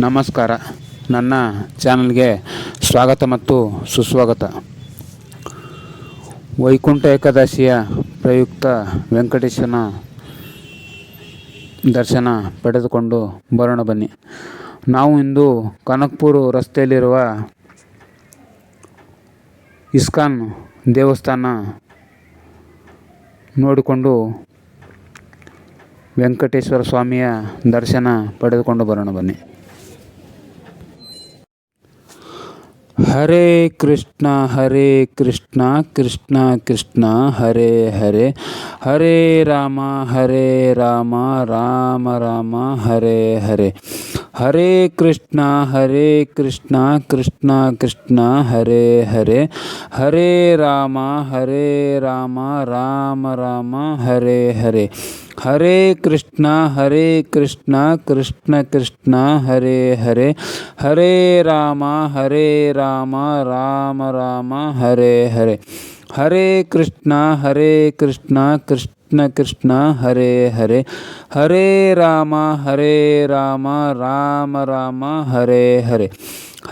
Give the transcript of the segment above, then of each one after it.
ನಮಸ್ಕಾರ. ನನ್ನ ಚಾನಲ್ಗೆ ಸ್ವಾಗತ ಮತ್ತು ಸುಸ್ವಾಗತ. ವೈಕುಂಠ ಏಕಾದಶಿಯ ಪ್ರಯುಕ್ತ ವೆಂಕಟೇಶನ ದರ್ಶನ ಪಡೆದುಕೊಂಡು ಬರೋಣ ಬನ್ನಿ. ನಾವು ಇಂದು ಕನಕಪುರ ರಸ್ತೆಯಲ್ಲಿರುವ ಇಸ್ಕಾನ್ ದೇವಸ್ಥಾನ ನೋಡಿಕೊಂಡು ವೆಂಕಟೇಶ್ವರ ಸ್ವಾಮಿಯ ದರ್ಶನ ಪಡೆದುಕೊಂಡು ಬರೋಣ ಬನ್ನಿ. ಹರೇ ಕೃಷ್ಣ ಕೃಷ್ಣ ಕೃಷ್ಣ ಹರೇ ಹರೇ, ಹರೇ ರಾಮ ರಾಮ ರಾಮ ಹರೇ ಹರೇ. ಹರೇ ಕೃಷ್ಣ ಕೃಷ್ಣ ಕೃಷ್ಣ ಹರೇ ಹರೇ, ಹರೇ ರಾಮ ರಾಮ ರಾಮ ಹರೇ ಹರೇ. ಹರೇ ಕೃಷ್ಣ ಕೃಷ್ಣ ಕೃಷ್ಣ ಹರೇ ಹರೇ, ಹರೇ ರಾಮ ರಾಮ ರಾಮ ಹರೇ ಹರೇ. ಹರೇ ಕೃಷ್ಣ ಕೃಷ್ಣ ಕೃಷ್ಣ ಹರೇ ಹರೇ, ಹರೇ ರಾಮ ರಾಮ ರಾಮ ಹರೇ ಹರೇ.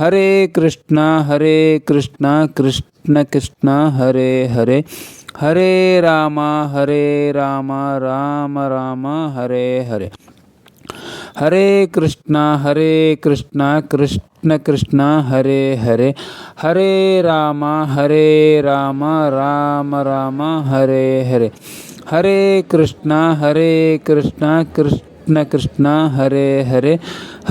ಹರೇ ಕೃಷ್ಣ ಕೃಷ್ಣ ಕೃಷ್ಣ ಹರೇ ಹರೇ, ಹರೇ ರಾಮ ರಾಮ ರಾಮ ಹರೇ ಹರೇ. ಹರೇ ಕೃಷ್ಣ ಕೃಷ್ಣ ಕೃಷ್ಣ ಹರೇ ಹರೇ, ಹರೇ ರಾಮ ರಾಮ ರಾಮ ಹರೇ ಹರೇ. ಹರೇ ಕೃಷ್ಣ ಕೃಷ್ಣ ಕೃಷ್ಣ ಹರೇ ಹರೇ,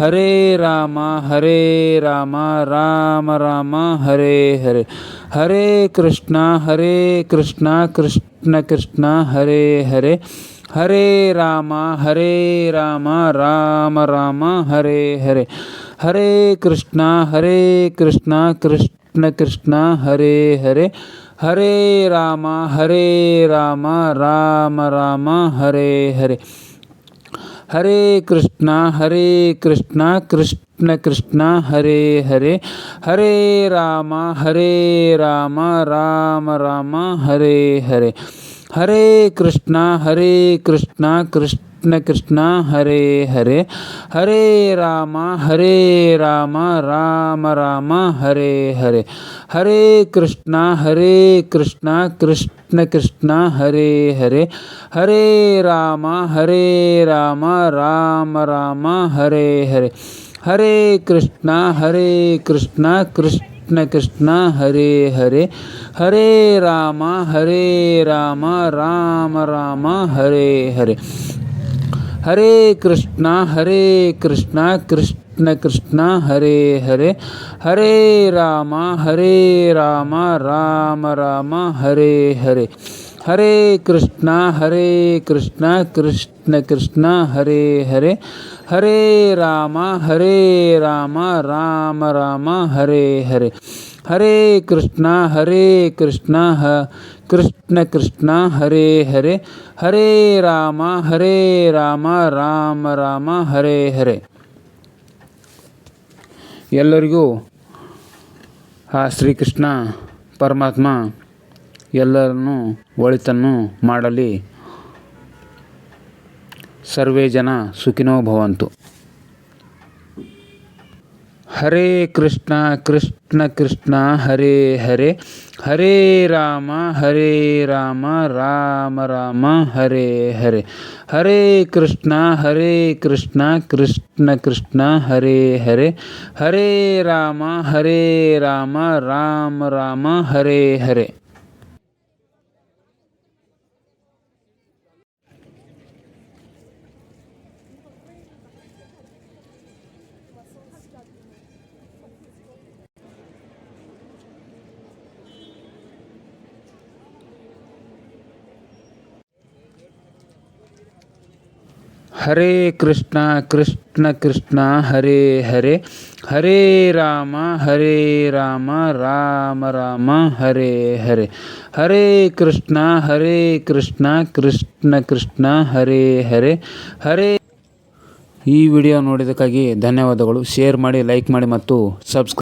ಹರೇ ರಾಮ ರಾಮ ರಾಮ ಹರೇ ಹರೇ. ಹರೇ ಕೃಷ್ಣ ಕೃಷ್ಣ ಕೃಷ್ಣ ಹರೇ ಹರೇ, ಹರೇ ರಾಮ ರಾಮ ರಾಮ ಹರೇ ಹರೇ. ಹರೇ ಕೃಷ್ಣ ಕೃಷ್ಣ ಕೃಷ್ಣ ಹರೇ ಹರೇ, ಹರೇ ರಾಮ ರಾಮ ರಾಮ ಹರೇ ಹರೇ. ಹರೇ ಕೃಷ್ಣ ಕೃಷ್ಣ ಕೃಷ್ಣ ಹರೇ ಹರೇ, ಹರೇ ರಾಮ ರಾಮ ರಾಮ ಹರೇ ಹರೇ. ಹರೇ ಕೃಷ್ಣ ಕೃಷ್ಣ ಕೃಷ್ಣ ಹರೇ ಹರೇ, ಹರೇ ರಾಮ ರಾಮ ರಾಮ ಹರೇ ಹರೇ. ಹರೇ ಕೃಷ್ಣ ಕೃಷ್ಣ ಕೃಷ್ಣ ಹರೇ ಹರೇ, ಹರೇ ರಾಮ ರಾಮ ರಾಮ ಹರೇ ಹರೇ. ಹರೇ ಕೃಷ್ಣ ಕೃಷ್ಣ ಕೃಷ್ಣ ಹರೇ ಹರೇ, ಹರೇ ರಾಮ ರಾಮ ರಾಮ ಹರೇ ಹರೇ. ಹರೇ ಕೃಷ್ಣ ಕೃಷ್ಣ ಕೃಷ್ಣ ಹರೇ ಹರೇ, ಹರೇ ರಾಮ ರಾಮ ರಾಮ ಹರೇ ಹರೇ. ಹರೇ ಕೃಷ್ಣ ಕೃಷ್ಣ ಕೃಷ್ಣ ಹರೇ ಹರೇ, ಹರೇ ರಾಮ ರಾಮ ರಾಮ ಹರೇ ಹರೇ. ಹರೇ ಕೃಷ್ಣ ಕೃಷ್ಣ ಕೃಷ್ಣ ಹರೇ ಹರೇ, ಹರೇ ರಾಮ ರಾಮ ರಾಮ ಹರೇ ಹರೇ. ಎಲ್ಲರಿಗೂ ಆ ಶ್ರೀಕೃಷ್ಣ ಪರಮಾತ್ಮ ಎಲ್ಲರನ್ನೂ ಒಳಿತನ್ನು ಮಾಡಲಿ. ಸರ್ವೇ ಜನ ಸುಖಿನೋ ಭವಂತು. ಹರೇ ಕೃಷ್ಣ ಕೃಷ್ಣ ಹರೇ ಹರೇ, ಹರೇ ರಾಮ ರಾಮ ರಾಮ ಹರೇ ಹರೇ. ಹರೇ ಕೃಷ್ಣ ಕೃಷ್ಣ ಹರೇ ಹರೇ, ಹರೇ ರಾಮ ರಾಮ ರಾಮ ಹರೇ ಹರೇ. ಹರೇ ಕೃಷ್ಣ ಕೃಷ್ಣ ಹರೇ ಹರೇ, ಹರೇ ರಾಮ ರಾಮ ರಾಮ ಹರೇ ಹರೇ. ಹರೇ ಕೃಷ್ಣ ಕೃಷ್ಣ ಹರೇ ಹರೇ, ಹರೇ. ಈ ವಿಡಿಯೋ ನೋಡಿದ್ದಕ್ಕಾಗಿ ಧನ್ಯವಾದಗಳು. ಶೇರ್ ಮಾಡಿ, ಲೈಕ್ ಮಾಡಿ ಮತ್ತು ಸಬ್ಸ್ಕ್ರೈಬ್